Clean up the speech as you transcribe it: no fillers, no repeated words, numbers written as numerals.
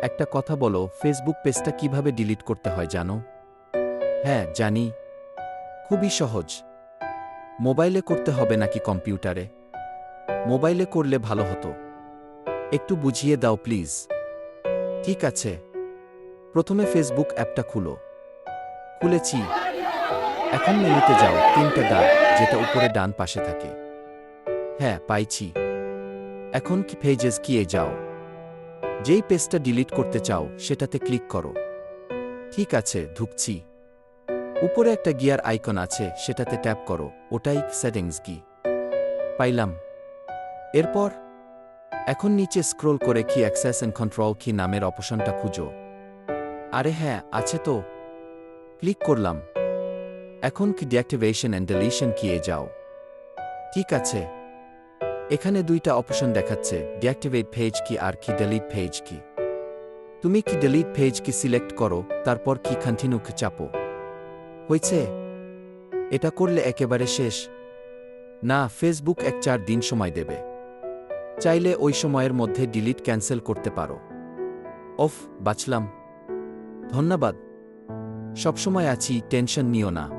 একটা কথা বলো, ফেসবুক পেজটা কিভাবে ডিলিট করতে হয় জানো? হ্যাঁ, জানি। খুবই সহজ। মোবাইলে করতে হবে নাকি কম্পিউটারে? মোবাইলে করলে ভালো হতো। একটু বুঝিয়ে দাও প্লিজ। ঠিক আছে। প্রথমে ফেসবুক অ্যাপটা খুলো। খুলেছি। এখন মেনুতে যাও, তিনটা দাগ, যেটা উপরে ডান পাশে থাকে। হ্যাঁ, পাইছি। এখন কি পেজেস কিয়ে যাও। যেই পেজটা ডিলিট করতে চাও সেটাতে ক্লিক করো। ঠিক আছে, ঢুকছি। উপরে একটা গিয়ার আইকন আছে, সেটাতে ট্যাপ করো, ওটাই সেটিংস কি। পাইলাম। এরপর এখন নিচে স্ক্রোল করে কি অ্যাক্সেস অ্যান্ড কন্ট্রোল কি নামের অপশনটা খুঁজো। আরে হ্যাঁ, আছে তো। ক্লিক করলাম। এখন কি ডিঅ্যাক্টিভেশন অ্যান্ড ডিলিশন কিয়ে যাও। ঠিক আছে। এখানে দুইটা অপশন দেখাচ্ছে, ডিঅ্যাক্টিভেট পেজ কি আর কি ডিলিট পেজ কি। তুমি কি ডিলিট পেজ কি সিলেক্ট করো, তারপর কি কন্টিনিউ চাপো। হয়েছে? এটা করলে একেবারে শেষ। না, ফেসবুক 4 দিন সময় দেবে। চাইলে ওই সময়ের মধ্যে ডিলিট ক্যান্সেল করতে পারো। বাঁচলাম। ধন্যবাদ। সবসময় আছি, টেনশন নিও না।